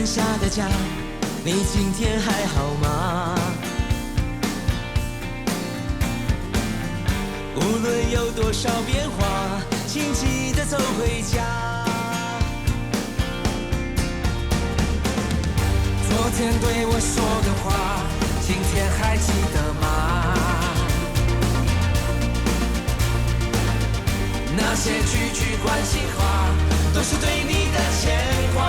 下的家，你今天还好吗？无论有多少变化，请记得走回家。昨天对我说的话，今天还记得吗？那些句句关心话，都是对你的牵挂。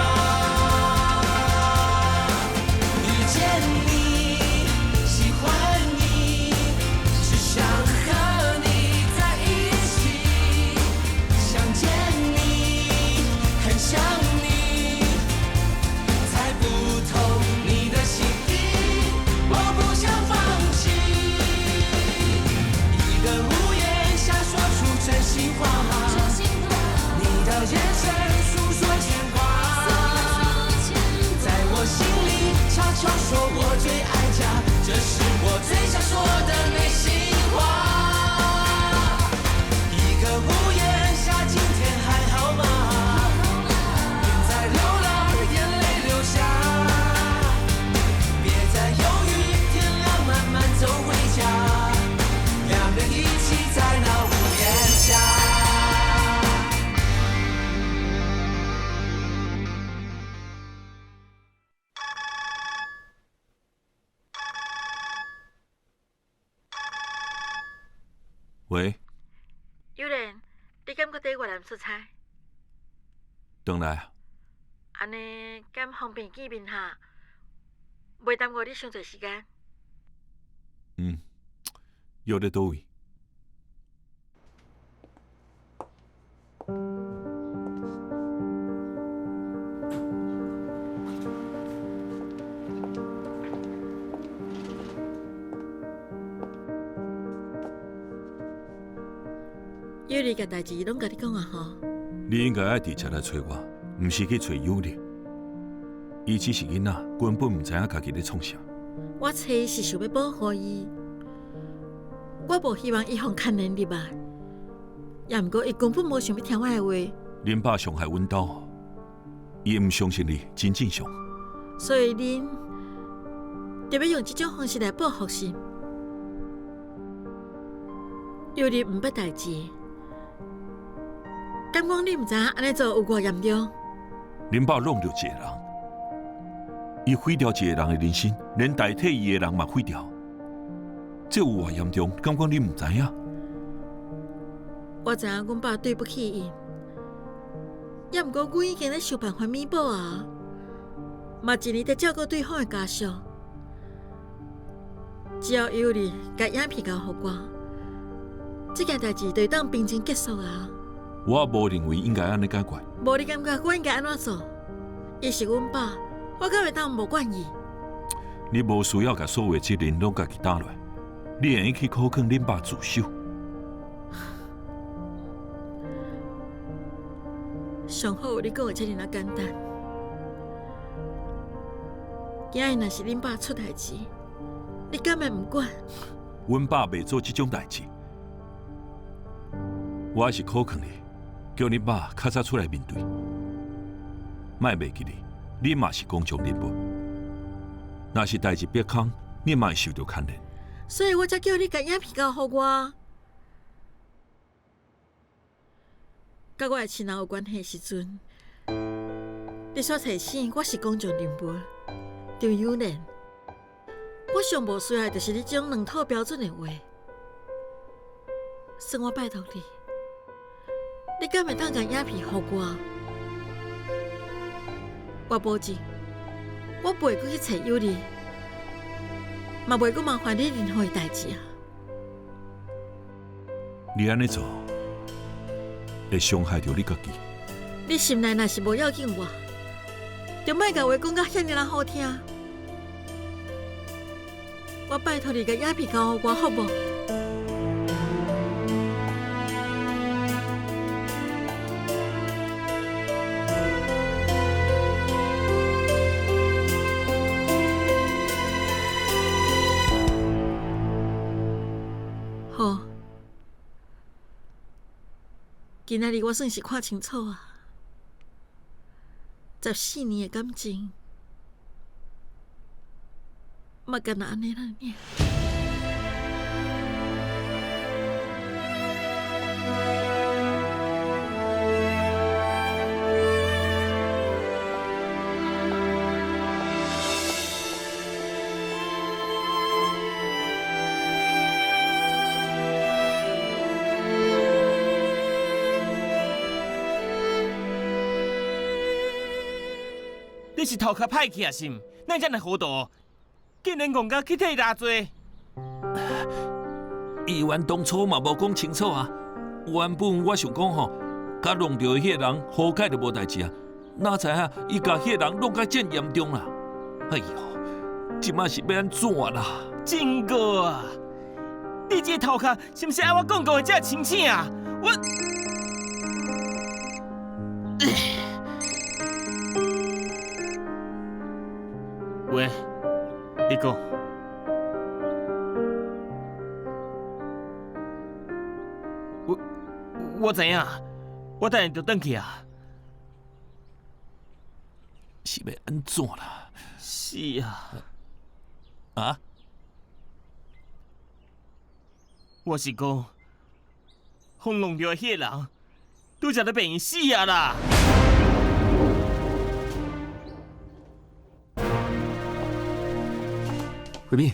遇见你，喜欢你，只想和你在一起。想见你，很想你，猜不透你的心意，我不想放弃。一个屋檐下说出真心话，你的眼神诉说牵挂，在我心里悄悄说我最爱家，这是我最想说的内心话。一个屋檐下，今天还好吗？别再流浪，眼泪流下，别再犹豫，天亮慢慢走回家，两人一起在那屋檐下。喂，有人，你敢搁缀越南出差？回来啊？安尼敢方便见面下，袂耽误你伤侪时间。约在倒位？有你个代志拢甲你讲啊吼。你应该爱直接来找我，毋是去找有利。伊只是囡仔，根本毋知影家己咧创啥。我找伊是想要保护伊，我无希望伊互牵连入来。也毋过伊根本无想要听我的话，恁爸伤害阮兜，伊毋相信你真正常。所以恁就要用这种方式来报复是？有你毋捌代志。敢讲你毋知影安尼做有偌严重？恁爸弄着一个人，伊毁掉一个人的人生，连代替伊的人嘛毁掉，这有偌严重？敢讲你毋知影？我知影阮爸对不起伊，也毋过阮已经咧想办法弥补啊，嘛尽力在照顾对方的家属。只要有你甲影片交互我，这件代志就会当平静结束啊。我无认为应该安尼解决。无你感觉我应该安怎做？伊是阮爸，我敢会当无管伊？你无需要甲所有的责任拢家己担落，你愿意去考劝恁爸自首？上好有你讲的这尔简单。今日若是恁爸出代志，你敢会毋管？阮爸袂做这种代志，我还是考劝你，叫恁爸较早出来面对，莫袂记你嘛是公众人物，若是代志别空，你嘛会受到牵连。所以我才叫你甲影片交互我。甲我的亲人有关系时阵，你所提醒我是公众人物，张友莲。我上无需要的就是你这种两套标准的话。算我拜托你，你敢会当甲影片互我？我保证，我不会搁去找友莲，嘛袂搁麻烦你任何的代志啊。你安尼做，会伤害到你家己。你心内若是无要紧我，就莫甲话讲甲遐尔好听。我拜托你甲影片交互我，好无？好，今仔日我算是看清楚啊，14年的感情，嘛干那安尼啦呢？你是头壳歹去啊，是毋？哪遮尔糊涂，竟然戆到去替拉罪。议员当初嘛无讲清楚啊。原本我想讲吼，甲弄着迄个人好解就无代志啊。哪知影伊甲迄个人弄甲真严重啦！哎呦，即摆是要安怎啦？真个啊！你这头壳是毋是爱我讲过的遮清醒啊？我。喂，你讲，我知影，我等下就转去啊。是要安怎啦？是啊，啊？我是讲，轰弄着的迄个人，拄则咧病院死啊啦！慧敏，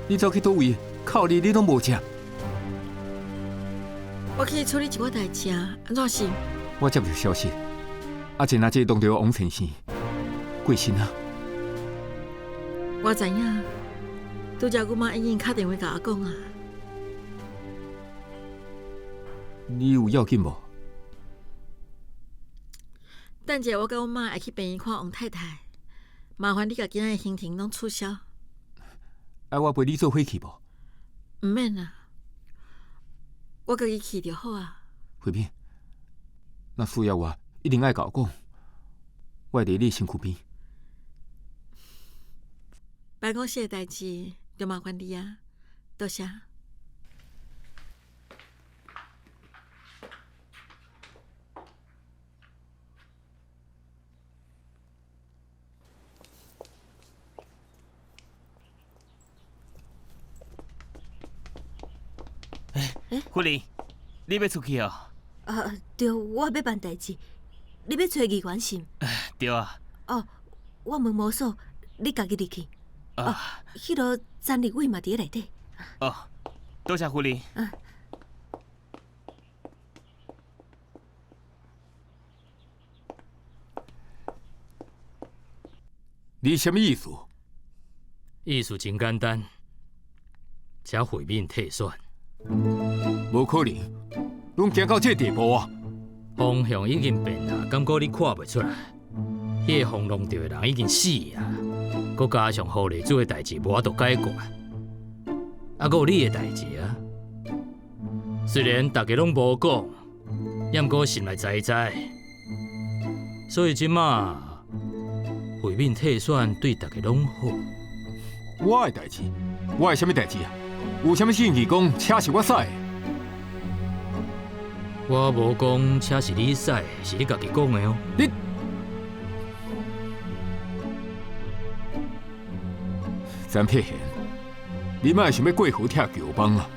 你走去倒位？靠你拢无食。我去处理一寡代志啊，安怎是？我接到消息，阿前阿姐弄到王先生过身啊。我知影，拄则阮妈已经打电话甲我讲啊。你有要紧无？等者我甲阮妈会去病院看王太太。麻烦你甲今仔的行程拢取消。爱我陪你做伙去无？唔免啦，我家己去就好啊。慧敏，若需要我，一定爱甲我讲，我会伫你身躯边。办公室的代志就麻烦你啊，多谢。慧玲，你要出去哦？对，我要办代志。你要找议员是？对啊。哦，我门无锁，你家己入去。迄落詹立伟嘛伫咧内底。哦，多谢慧玲。你什么意思？意思真简单，请慧敏退选。无可能，拢行到这地步啊！方向已经变啦，感觉你看袂出来。迄个轰弄着的人已经死啊，佮加上护理组的代志无法度解决，还佮有你的代志啊。虽然大家拢无讲，也毋过心内知知。所以即马慧敏退选对大家拢好。我的代志，我的什么代志啊？有啥物信息讲车是我驶的？我无讲车是你驶的，是你家己讲的哦。你詹佩贤，你莫想要过河拆桥帮啊！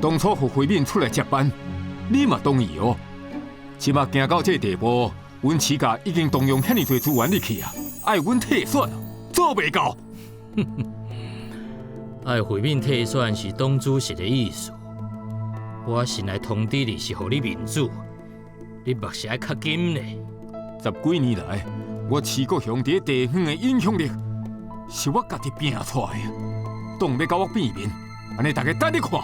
当初互慧敏出来接班，你嘛同意哦。即马行到这地步，阮市家已经动用遐尼多资源入去啊，爱阮退选，做袂到。爱慧敏退选是党主席的意思。我先来通知你，是互你面子，你目是爱较紧呢。10几年来，我市国乡伫地方的影响力，是我家己拼出来的。党要甲我变面，安尼大家等你看。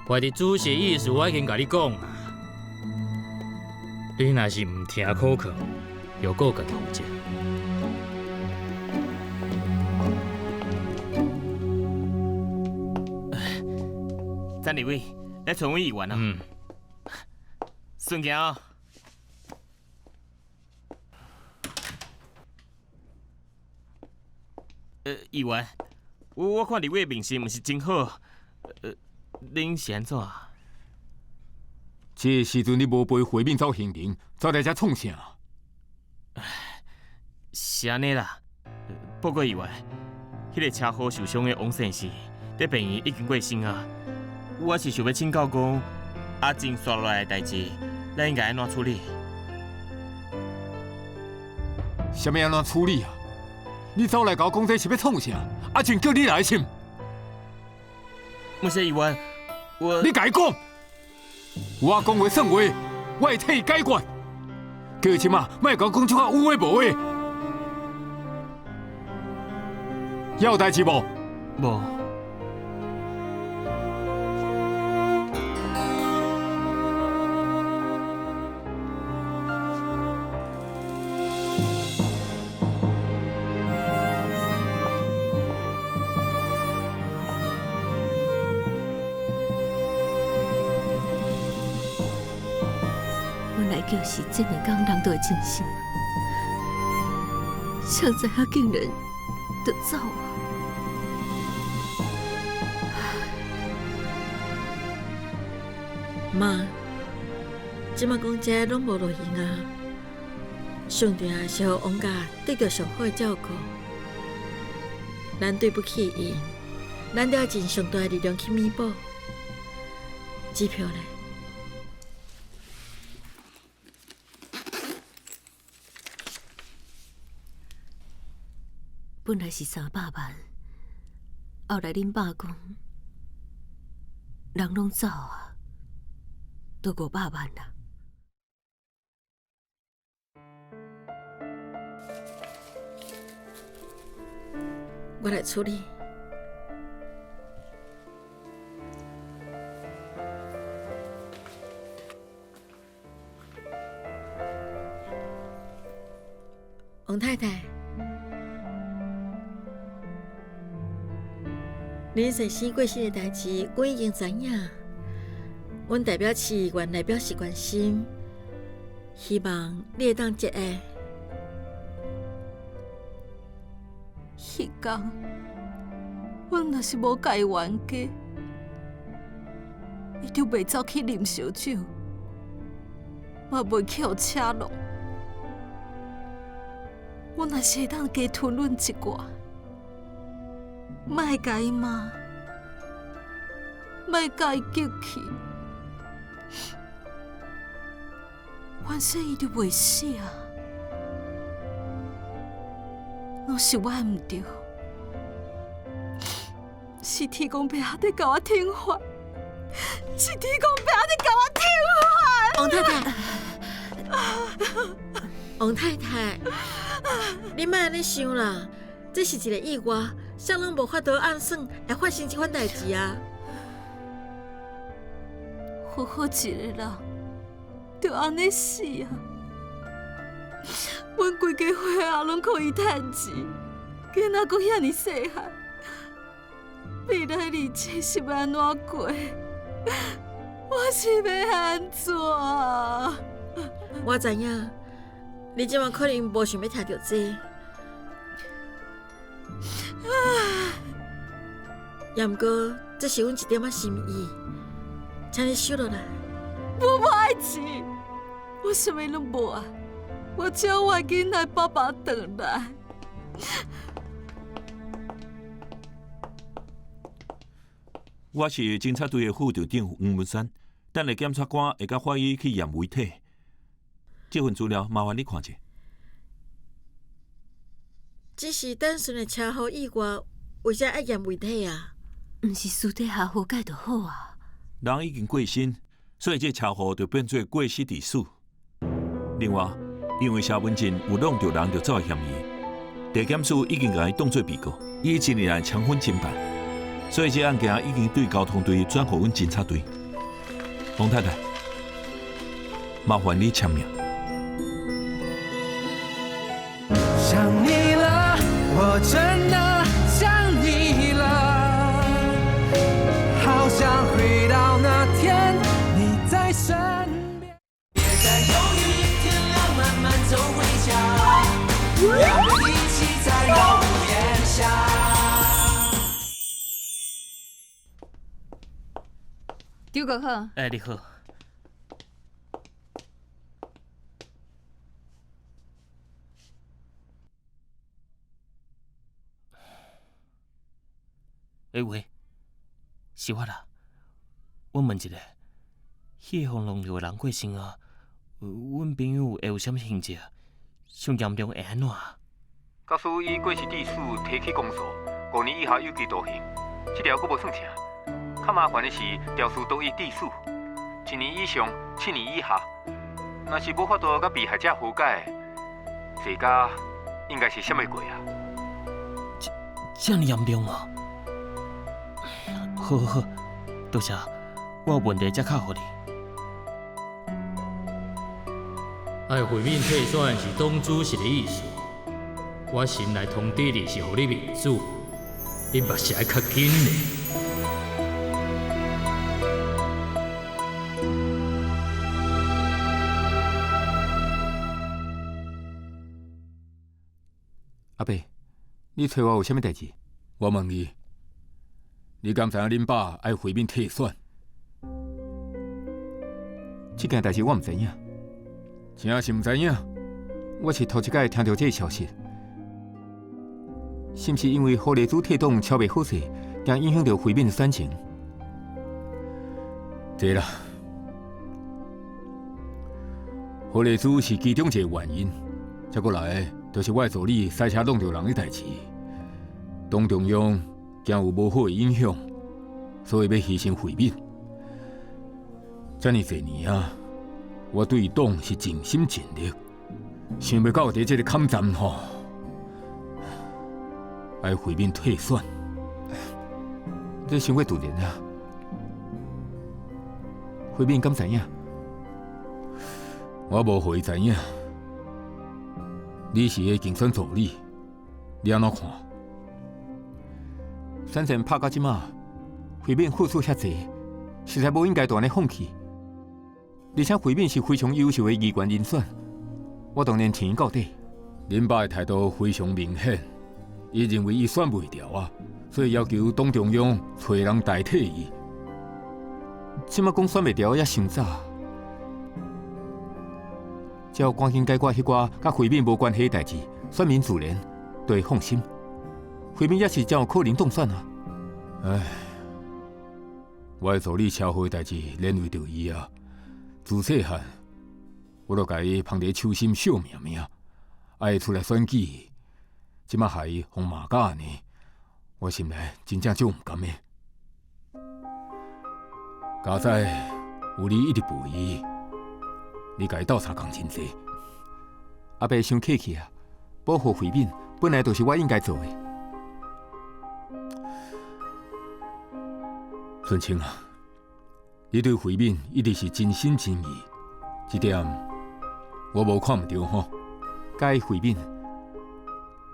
怀着主席意思，我已经甲你讲啊。你若是唔听口劝，又顾家己负责。詹立伟，来找阮议员啊！顺行哦。议员，我看立伟的面色唔是真好，恁是安怎？这时阵你无陪慧敏走行程，走来遮创啥？是安尼啦，报告意外，迄个车祸受伤的王先生，伫病院已经过身啊。我是想要请教讲，阿静刷落来的代志，咱应该安怎处理？什么安怎处理啊？你走来甲我讲这是要创啥？阿静叫你来心，monsieur医院，我你甲伊讲，我讲话算话，我会替伊解决。叫即马莫甲我讲出较有诶无诶。有代志无？无。本来就是这两天人都会清醒，谁知影竟然就走啊！妈，即马讲这拢无路用啊，上帝也是互王家得到上好的照顾。咱对不起因，咱得要尽上大的力量去弥补。支票咧？本来是300万，后来恁爸讲，人拢走啊，都500万啦。我来处理。王太太，恁先生过世的代志，阮已经知影。阮代表市议员来表示关心，希望你会当节哀。迄天，阮若是无甲伊冤家，伊就袂走去啉烧酒，嘛袂去互车弄。阮若是会当加吞忍一寡，莫甲伊骂，莫甲伊激气，反正伊就袂死啊。拢是我唔对，是天公伯阿在甲我听话，是天公伯阿在甲我听话。王太太，你莫安尼想啦，这是一个意外，谁拢无法度按算会发生这款代志啊。好好一个人，就安尼死啊！阮规家伙仔拢靠伊趁钱，囡仔阁遐尼细汉，未来日子是要安怎过？我是要安怎？我知影，你即晚可能无想要听到这，也毋过这是阮一点仔心意，请你收落来。我无爱钱，我啥物拢无爱。我只要我囡仔爸爸回来。我是警察队的副队长黄文山，等下检察官会甲法医去验遗体。这份资料麻烦你看者。只是单纯的车祸意外，为啥要验遗体啊？毋是私底下和解就好啊。人已经过身，所以这车祸就变做过失致死。另外，因为谢文静有弄着人着走的嫌疑，地检署已经将伊当作被告，以1年来抢分侦办，所以这案件已经对交通队转互阮警察队。王太太，麻烦你签名。想你了，我真的想你了，好想回到那天你在身边。别再犹豫，天亮慢慢走回家，我们一起在屋檐下。张国好，哎，你好。喂，是我啦。我问一下，迄个轰隆着的人过身啊，阮朋友会有啥物刑责？上严重会安怎？假使以过失致死提起公诉，5年以下有期徒刑，这条佫无算轻。较麻烦的是条事都以致死，1年以上7年以下。若是无法度甲被害者和解，罪加应该是闪袂过啊。这么严重哦？好，多谢，我有问题才敲予你。爱回面退选是董主席的意思，我先来通知你是互你面子，你目是爱较紧嘞。阿伯，你找我有啥物代志？我问你，你敢知影恁爸爱回面退选？这件代志我唔知影，真是唔知影。我是头一摆听到这个消息，是毋是因为何立珠退党超袂好势，惊影响到回面的选情？对啦，何立珠是其中一个原因，再过来。就是我助理赛车弄着人的代志，党中央惊有无好的影响，所以要牺牲回面。这么多年啊，我对党是尽心尽力，想袂到在这个坎站吼，爱回面退选，这伤过突然啊！回面敢知影？我无互伊知影。你是个竞选助理，你安怎看？选战拍到即马，回面付出遐济，实在无应该断然放弃。而且回面是非常优秀的议员人选，我当然挺伊到底。恁爸的态度非常明显，伊认为伊选袂掉啊，所以要求党中央找人代替伊。即马讲选袂掉，也伤早。只要赶紧解决迄寡甲回面无关系的代志，选民自然就会放心。回面也是真有可能当选啊！唉，我的助理车祸的代志连累着伊啊！自细汉我就甲伊捧在手心惜命命，爱出来选举，即马害伊互骂甲安尼，我心内真正足唔甘的。加在有你一直陪伊。你甲伊斗相共真济，阿伯伤客气啊！保护回面本来就是我应该做的。顺清啊，你对回面一直是真心真意，这点我无看唔到吼。甲伊回面，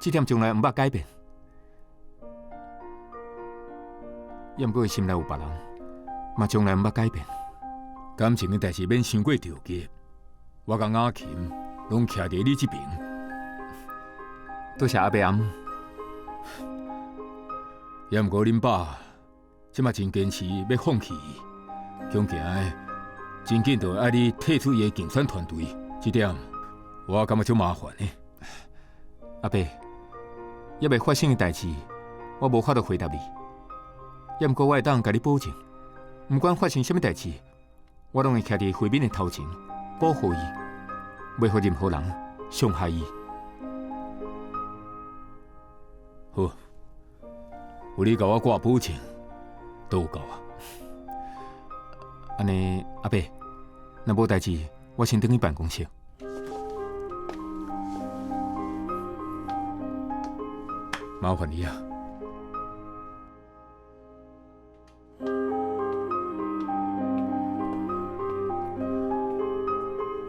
这点从来唔捌改变。也毋过心内有别人，嘛从来唔捌改变。感情的代志免伤过着急。我甲雅琴拢徛伫你这边，多谢阿伯阿姆。也毋过恁爸即马真坚持要放弃伊，恐惊的真紧就爱你退出伊的竞选团队，这点我感觉足麻烦的。阿伯，也未发生的代志，我无法度回答你。也毋过我会当甲你保证，毋管发生什么代志，我拢会徛伫回面的头前。保护伊，袂互任何人伤害伊。好，有你甲我挂保证，都有够啊。安尼，阿伯，若无代志，我先转去办公室。麻烦你啊。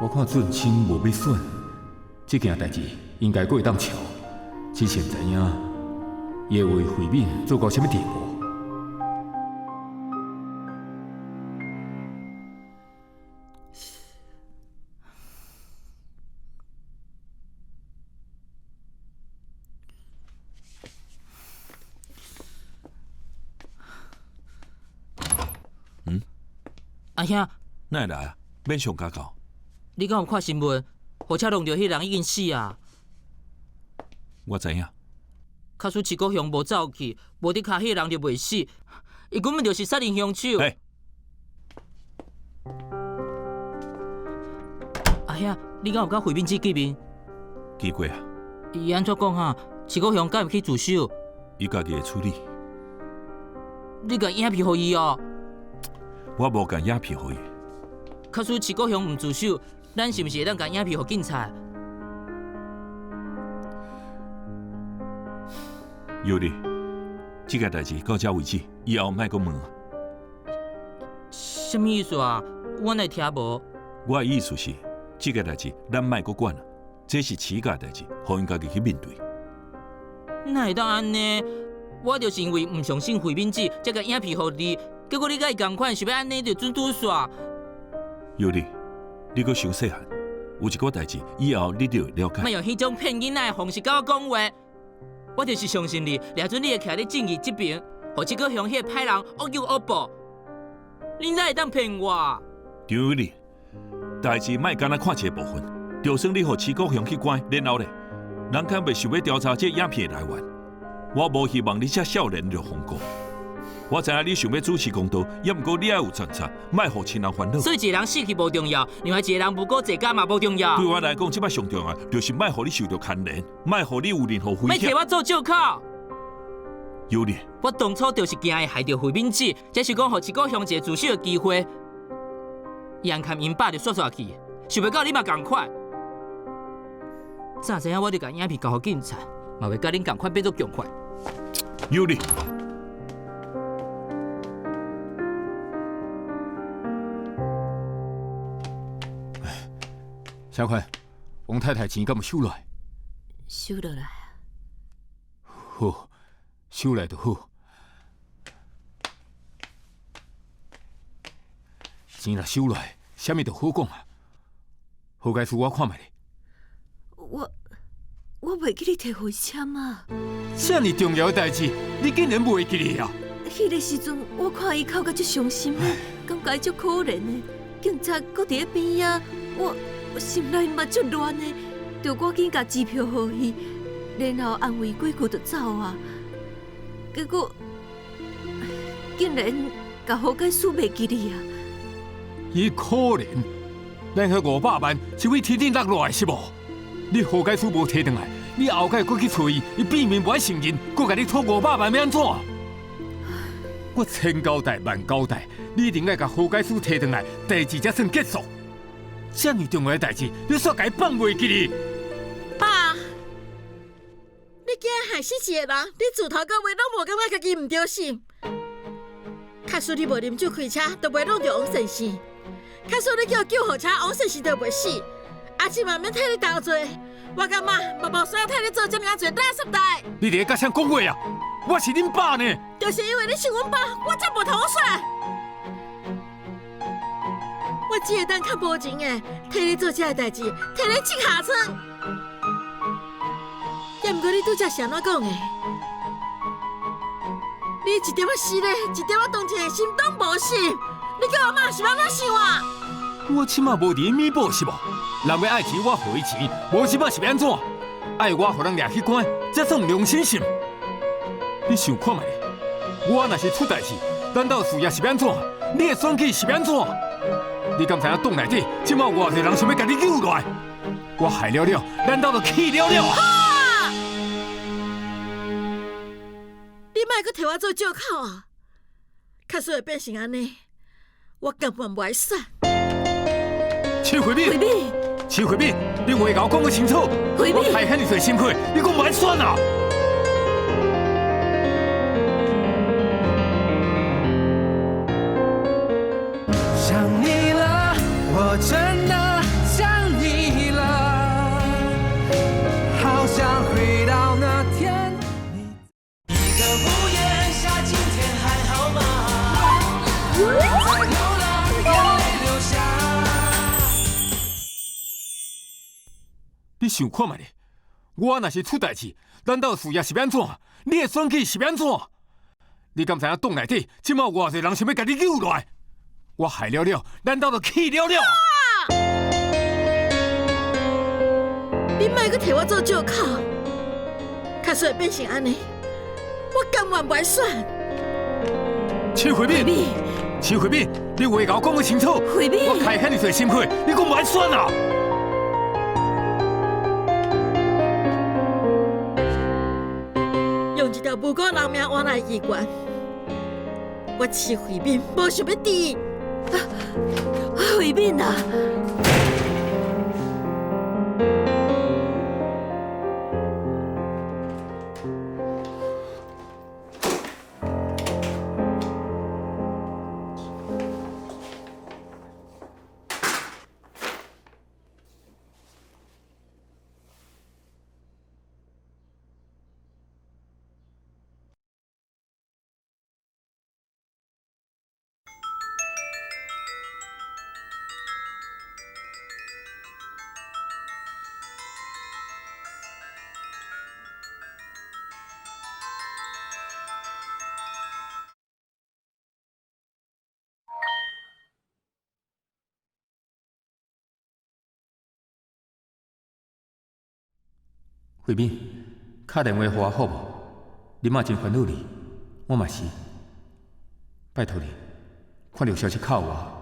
我看俊清无要选，这件代志应该会当瞧。之前知影，伊会为回面做到什么地步？阿兄，哪会来啊？免上加到。你敢有看新闻？火车弄着迄人已经死啊！我知影，假使七国兄无走去，无伫骹迄个人就袂死，伊根本就是杀人凶手。阿兄，你敢有甲回民姊见面？见过啊。伊安怎讲哈？七国兄敢会去自首？伊家己会处理。你甲影片互伊哦？我无甲影片互伊。假使七国兄唔自首，咱是毋是会当甲影片互警察？有哩，这个代志到这为止，以后莫阁问啊。什么意思啊？我来听无。我的意思是，这个代志咱莫阁管啊，这是起家代志，互因家己去面对。哪会当安呢？我就是因为唔相信回民姊，才甲影片互你，结果你甲伊同款，想要安尼就准拄煞。有哩，你阁伤细汉，有一个代志以后你就会了解。莫用迄种骗囡仔的方式甲我讲话。我就是相信你，掠准你会徛伫正义这边，互这个向迄个歹人恶有恶报。你哪会当骗我？张丽，代志莫干那看一个部分，就算你互七国雄去关，然后咧，人敢袂想要调查这影片的来源。我无希望你这少年就放过。我知影你想要主持公道，也毋过你要有原则，莫互亲人烦恼。所以一个人死去无重要，另外一个人不过坐监嘛无重要。对我来讲，即摆上重要就是莫互你受到牵连，莫互你有任何危险。莫替我做借口。有哩。我当初就是惊会害到回民姊，这是讲互一个向一个自首的机会。眼看因爸就煞去，想袂到你嘛共款。早知影我就甲影片交互警察，嘛袂甲恁共款变作共款。有哩。小款，王太太钱敢有收来？收落来。好，收来就好。钱若收来，啥物都好讲啊。好解释我看卖咧。我袂记你摕回签啊！这么重要的代志，你竟然袂记哩啊！迄个时阵，我看伊哭甲足伤心的，感觉伊足可怜的，警察搁伫咧边仔，我心内嘛足乱的，就赶紧甲支票互伊，然后安慰几句就走啊。结果竟然甲好解释袂记哩啊！伊可怜，咱迄500万是为天顶落落来是无？你好解释无摕转来，你后摆搁去找伊，伊变面不爱承认，搁甲你拖500万要安怎？我千交代万交代，你一定要甲好解释摕转来，代志才算结束。这么重要的代志，你煞甲伊放袂记哩？爸，你竟然害死一个人，你自头到尾拢无感觉家己唔对心。假使你无啉酒开车，就袂弄着王先生；假使你叫救护车，王先生就袂死。阿姊嘛免替你担罪，我感觉嘛无需要替你做这么多垃圾代。你伫咧甲谁讲话啊？我是恁爸呢。就是因为你是阮爸，我才无通说。我只会当较无情的替你做这个代志，替你吃下床。也毋过你拄则是安怎讲的？你一点仔死咧，一点仔同情的心拢无心。你叫我妈是安怎想啊？我即马无伫弥补是无？人要爱钱，我互伊钱；无即马是要安怎？爱我互人掠去关，这算良心性？你想看卖咧？我若是出代志，咱兜事业是要安怎？你的选举是要安怎？你敢知影洞内底即马偌侪人想要甲你揪落来？我害了了，咱兜就气了了啊！你莫阁替我做借口啊！假使会变成安尼，我根本不爱选。邱慧敏，邱慧敏，你话甲我讲个清楚。我害遐尼侪辛苦，你讲不爱选啊？想你了，我真的想你了，好想回到那天。一个屋檐下，今天还好吗？在流浪，眼泪流下。你想看卖咧？我若是出代志，咱兜事业是要安怎？你的选举是要安怎？你敢知影洞内底即马偌侪人想要甲你揪落来？我害了了，咱兜就气了了。你莫阁替我做借口。假使会变成安尼，我甘愿袂选。邱慧敏，邱慧敏，你话甲我讲个清楚。慧敏，我开遐尼多心血，你讲袂选啊？用一条无辜人命换来的意愿，我饲慧敏无想要治。慧敏啊！慧敏，打电话给我好无？你嘛真烦恼你，我嘛是。拜托你，看到消息敲我。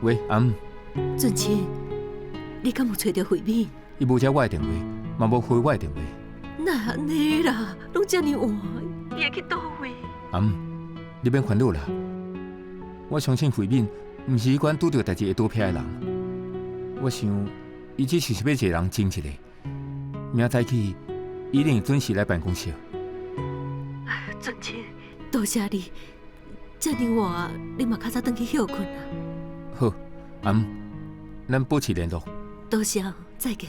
喂，阿姆。俊清，你敢有找到慧敏？伊无接我的电话，嘛无回我的电话。那安尼啦，拢遮尔晚，伊会去倒位？阿姆，你免烦恼啦。我相信慧敏毋是迄款拄到代志会躲避的人。我想，伊只是要一个人争一下。明早起，伊一定会准时来办公室。俊清，多谢你，遮尔晚，你嘛较早回去休困啊。好，阿姆，咱保持联络。多谢，再见。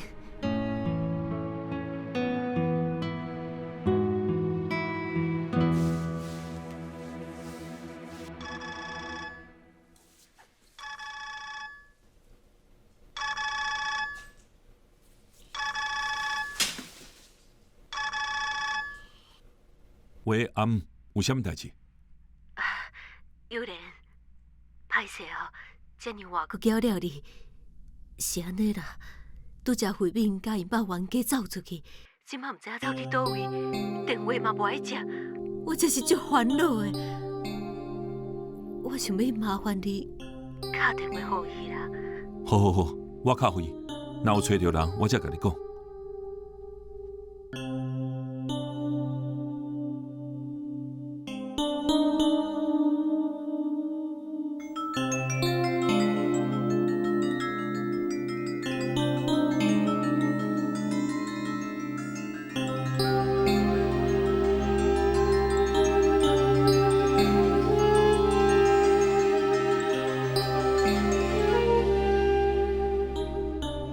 喂，阿姆，有啥物代志？有莲，歹势哦，遮尔晚佫叫了你，是安尼啦。拄则慧敏甲因爸冤家走出去，即摆毋知影走去倒位，电话嘛无爱接，我真是足烦恼的。我想要麻烦你打电话给伊啦。好好好，我敲回，若有找到人，我才甲你讲。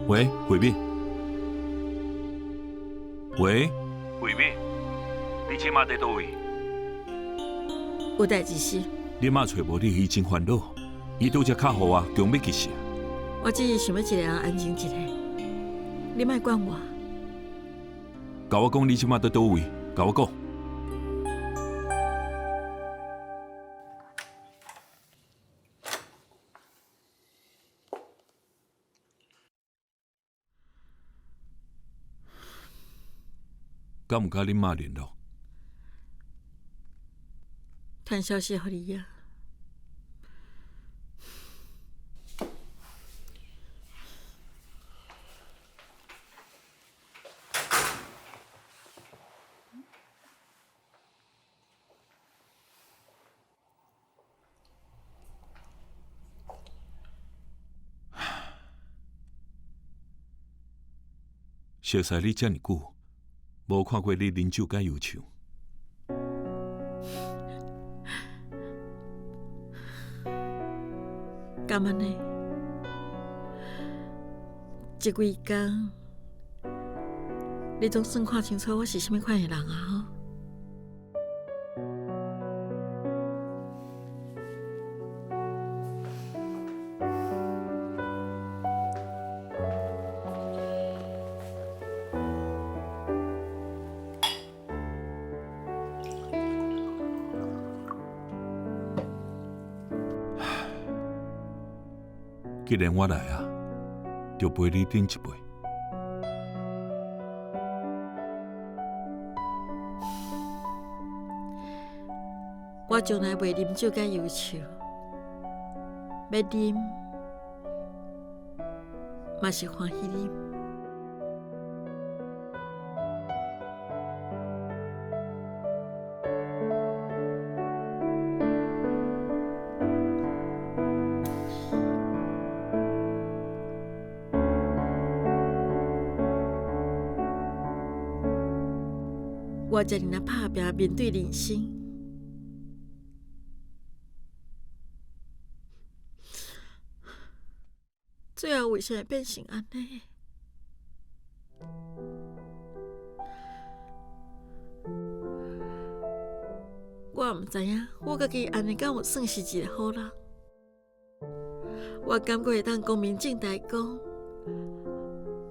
喂，慧敏。喂，慧敏，你即马在倒位？有代志是？你嘛找无你，伊真烦恼。伊拄则敲互我，强要去死。我只是想要一个人安静一下，你莫管我。甲我讲你即马在倒位，甲我讲。敢有甲恁妈联络？传消息给你啊。熟悉你遮尔久，无看过你啉酒介优秀。干安尼？这几工，你总算看清楚我是啥物款的人啊！吼。既然我来啊，就陪你饮一杯。我从来袂啉酒介优秀，要啉嘛是欢喜啉。我遮尔打拼面对人生，最后为啥会变成安尼？我毋知影，我家己安尼敢有算是一个好人？我感觉会当光明正大讲，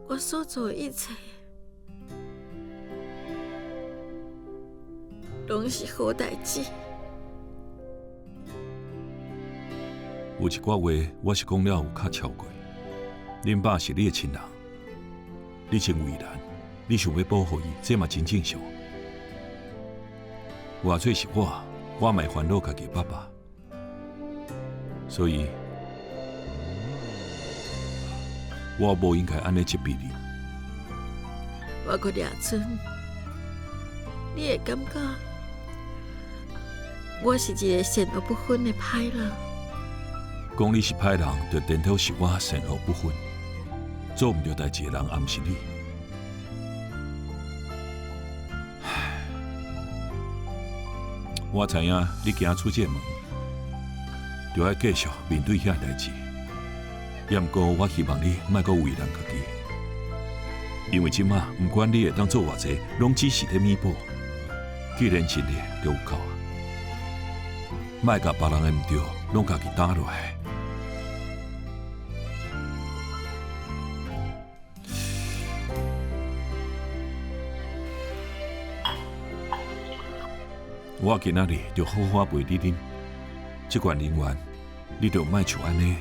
我所做的一切，拢是好代志。有一寡话，我是讲了有较超过。恁爸是你的亲人，你真为难，你想要保护伊，这嘛真正常。偌做是我嘛会烦恼家己爸爸，所以，我无应该安尼责备你。我搁掠准，你会感觉我是一个善恶不分的歹人。讲你是歹人，就颠倒是我善恶不分。做唔对代志的人，也毋是你。我知影你今仔出这门，就要继续面对遐代志。也毋过，我希望你莫阁为难家己，因为即马毋管你会当做偌济，拢只是咧弥补。既然尽力就有够啊，莫甲别人的毋对，拢家己打落来。我今仔日就好好陪你啉，这罐灵丸，你就莫像安尼，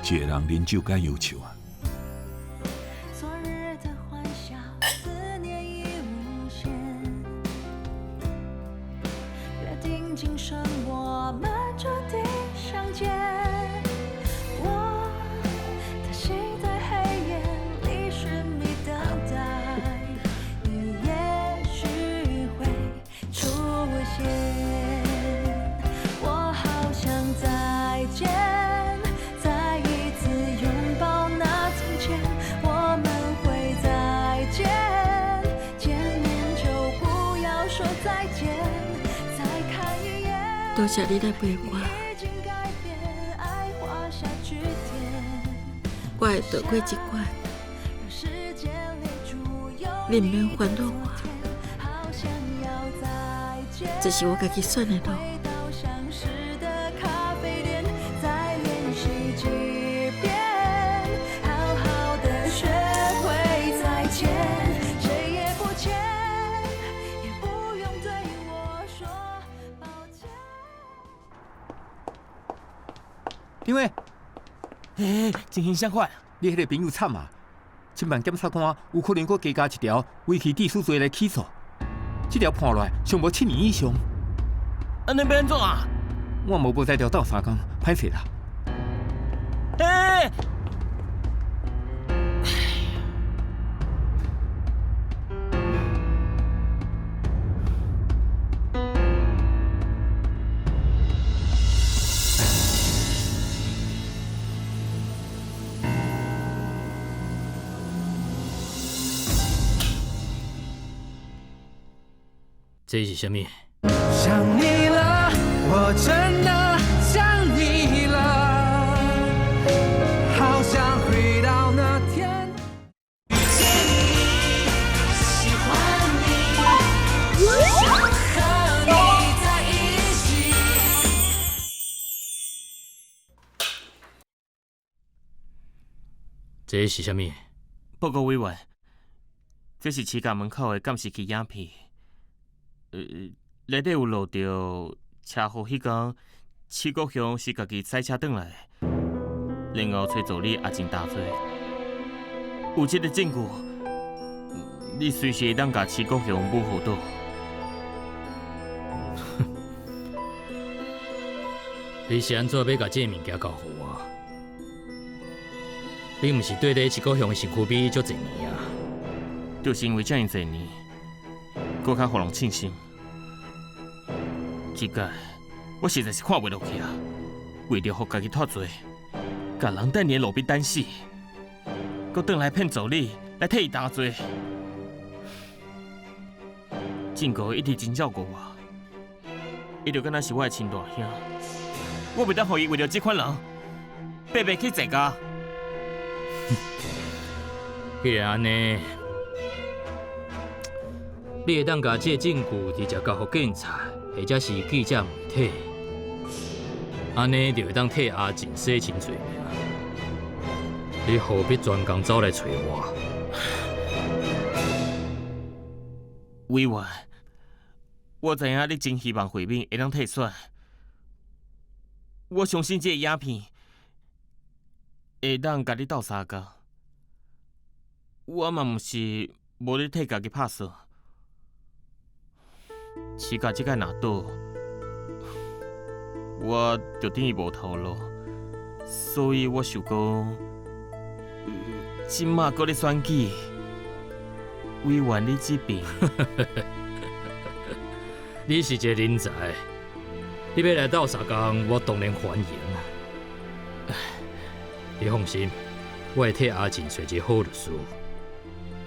一个人啉酒介忧愁啊。昨日的欢笑，思念已无限。约定今生我们注定相见。我的心在黑夜里寻觅等待，你也许会出现。我好想再见。再一次拥抱那从前，我们会再见。见面就不要说再见，再看一眼。多谢你来陪我，已经改变，爱画下句点。我会渡过这关，让时间留住有你毋免烦恼我，好想要再见。这是我家己选的路。回到相识的咖啡店，再练习几遍，好好的学会再见，谁也不欠，也不用对我说抱歉。因为情形相反，你迄个朋友惨啊！侦办检察官有可能阁加一条违纪致死罪来起诉，这条判落来上无7年以上。安尼要安怎啊？我无在调斗3工，歹势啦。这是什么？想你了，我真的想你了，好想回到那天。见你，喜欢你，想和你在一起。这是什么？报告委员，这是市甲门口的监视器影片。内底有录到车祸迄天，市国雄是家己驶车转来，然后找助理阿真大罪。有这个证据，你随时会当甲市国雄母护倒。你是安怎要甲这物件交互我？你毋是对咧市国雄的身躯比足侪年啊？就是因为遮尔侪年，搁较互人庆幸。这个我实在是看袂落去啊！为着互家己脱罪，甲人等连路边等死，搁转来骗助理来替伊担罪。靖国一直真照顾我，伊就敢若是我的亲大兄。我袂当互伊为着这款人白白去坐监。既然安尼，你会当甲这证据直接交互警察，或者是记者媒体，安尼就会当替阿静洗清罪名。你何必专工走来找我？委员，我知影你真希望会面会当退选，我相信这个影片会当甲你斗相共。我嘛毋是无咧替家己拍算，市甲即个若倒，我就等于无头路，所以我想讲，即马搁咧选举，委员你这边，你是一个人才，你要来斗相共，我当然欢迎啊。你放心，我会替阿静找一个好律师。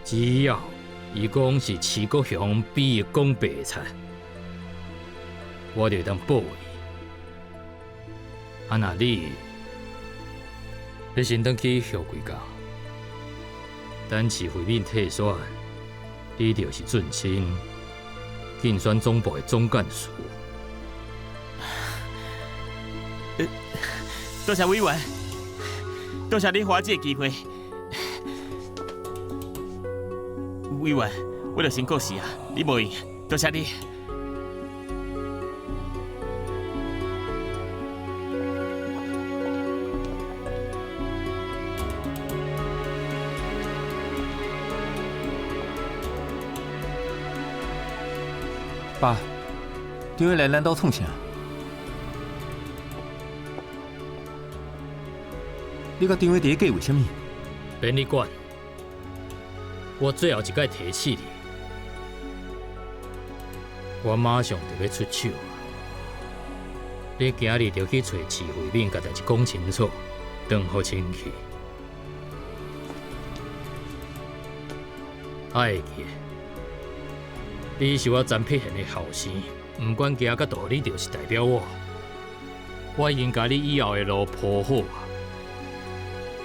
只要伊讲是市国雄比伊讲白菜，我就当保伊。啊，那你先回去休几工，等市会面退选，你就是准亲竞选总部的总干事。多谢委员，多谢你给我这个机会。委员，我就先告辞啊！你无用，多谢你。爸，张伟来咱兜创啥？你甲张伟伫个为什么？免你管。我最后一摆提起你，我马上就要出手啊！你今日就去找市会面，甲代志讲清楚，断好清气。爱记，你是我詹佩贤的后生，不管行到倒，你就是代表我。我已经甲你以后的路铺好啊，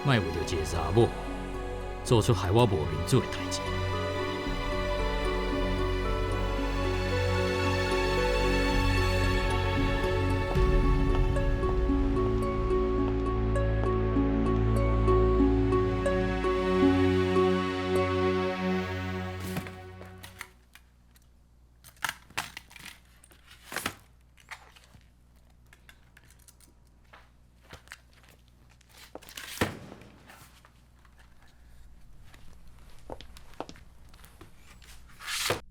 莫为着一个查某。做出害我无面子的代志。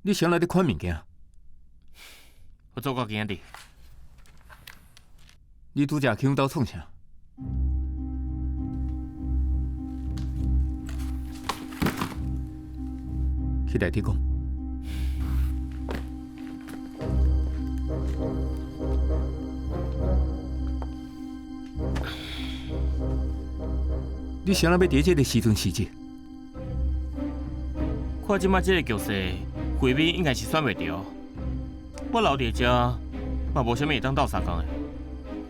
你谁来咧看物件？我做过今日。你拄则去阮兜创啥？去内底讲。你谁人要伫这个时阵辞职？看即马这个局势，会面应该是选袂着。我留伫遮，嘛无啥物会当斗相共的。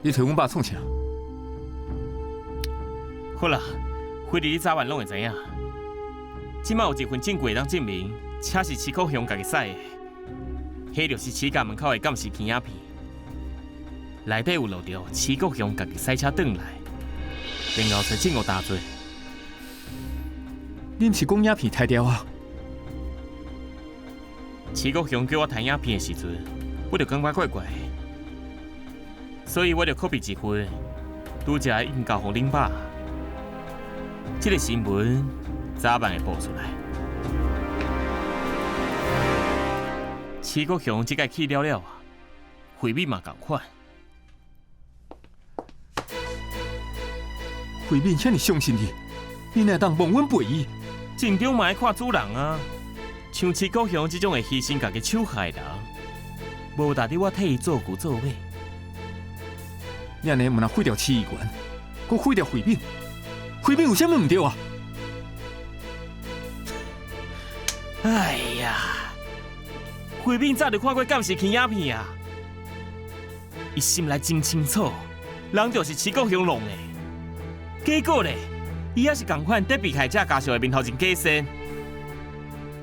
你找阮爸创啥？好啦，辉日你早晚拢会知影。即摆有一份证据会当证明，车是市国雄家己驶的，迄就是市甲门口的监视器影片，内底有录到市国雄家己驶车转来，然后找证物大罪。你毋是讲影片拆掉啊？市国雄叫我睇影片的时阵，我就感觉怪怪的，所以我就copy一份，拄则已经交互恁爸。这个新闻早晚会报出来。市国雄即个去了了啊，慧敏嘛同款。慧敏遐尼相信你，你哪当忘阮背伊？正中嘛爱看主人啊！像市国雄这种会牺牲家己手害的人，无值得我替伊做牛做马。你安尼毋若毁掉市议员，佮毁掉慧敏，慧敏有啥物毋对啊？哎呀，慧敏早就看过监视器影片啊！伊心内真清楚，人就是市国雄弄的。结果咧，伊也是同款在被害者家属的面头前假仙。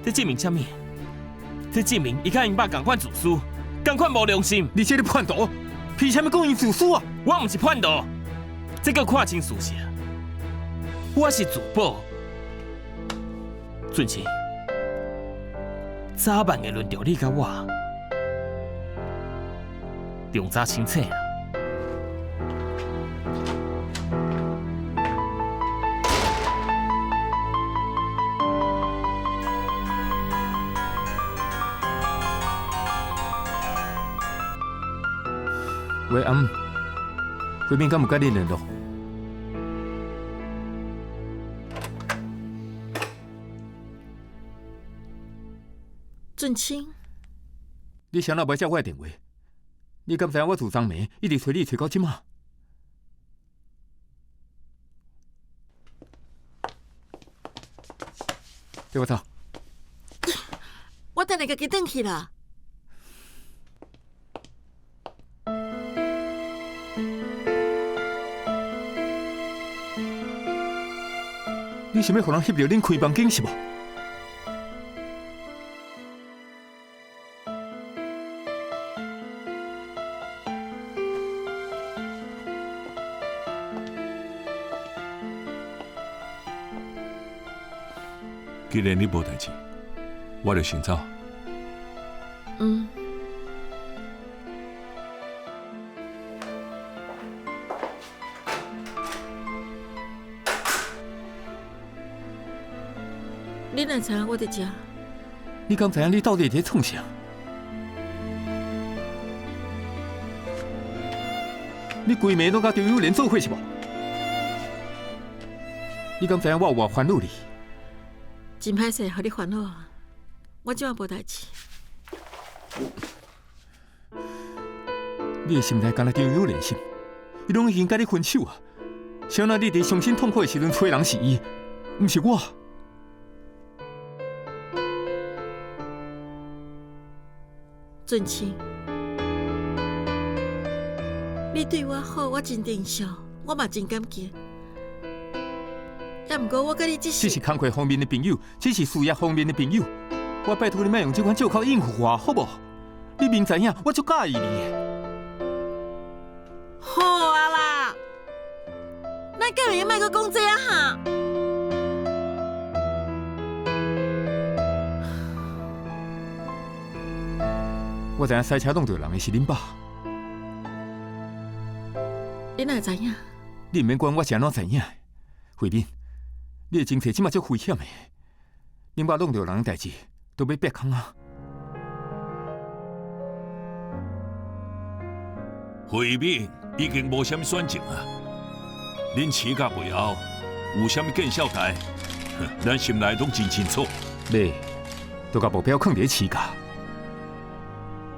这证明啥物？这证明伊甲因爸同款自私，同款无良心。你这个叛徒，凭啥物讲伊自私啊？我毋是叛徒，这个看清事实。我是自保。俊清，早晚会轮到你甲我，重查清楚啊！喂，阿姆，慧敏敢有甲你联络？俊清，你谁若袂接我的电话？你敢知影我自昨暝一直找你找到即马？跟我走。我等下家己转去啦。你想要互人翕到恁开房间是无？既然你无代志，我就先走。嗯。你哪知影我伫遮？你敢知影你到底在创啥？你规暝拢甲张友莲做伙是无？你敢知影我有偌烦恼你？真歹势，互你烦恼啊！我即摆无代志。你的心内敢若张友莲心，伊拢已经甲你分手啊！谁让你伫伤心痛苦的时阵找人是伊，毋是我？俊清，你对我好，我真珍惜，我嘛真感激。也毋过我甲你只是工课方面的朋友，只是事业方面的朋友。我拜托你莫用这款借口应付我，好无？你明知影我足介意你的。好啊啦，咱个人莫阁讲这啊哈。我知影赛车弄到人的是恁爸，你哪会知影？你毋免管我是安怎知影的，慧敏。你的情势即马足危险的，恁爸弄到人的代志，都要别坑啊！慧敏已经无啥物选择啊！恁起甲背后有啥物见效台，咱心内拢真清楚。你都甲目标放伫起价，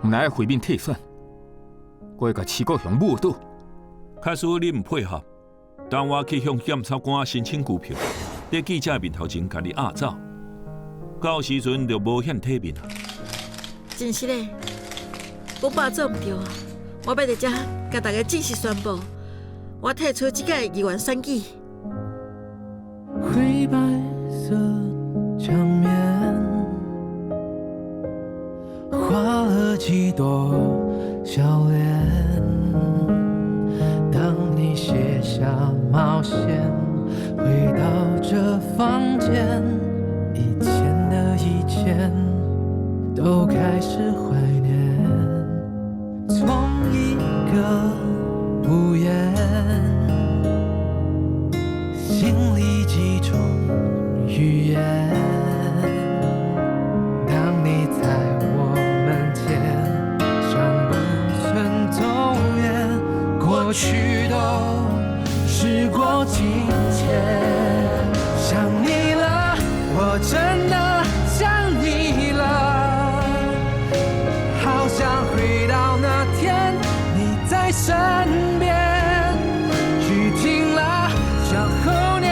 毋来慧敏退选，我会甲市国雄抹倒。假使你唔配合，等我去向检察官申请拘票。在记者面头前，甲你压走，到时阵就无显体面啊！真是嘞，我爸做唔对，我要在这甲大家正式宣布，我退出这届议员选举。灰白色墙面，画了几朵笑脸。当你卸下冒险，回到这房间，以前的以前都开始怀念。从一个屋檐，心里几种语言。当你在我门前，像不曾走远，过去都时过境迁。想你了，我真的想你了，好想回到那天你在身边。雨停了，像候鸟，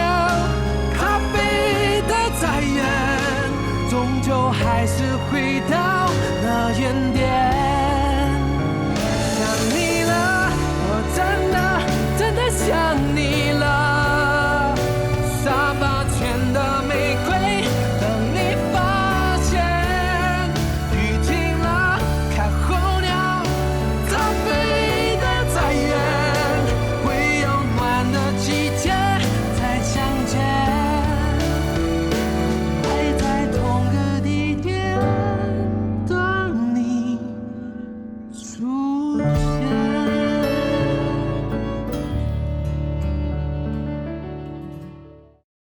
咖啡的再远，终究还是回到那原点。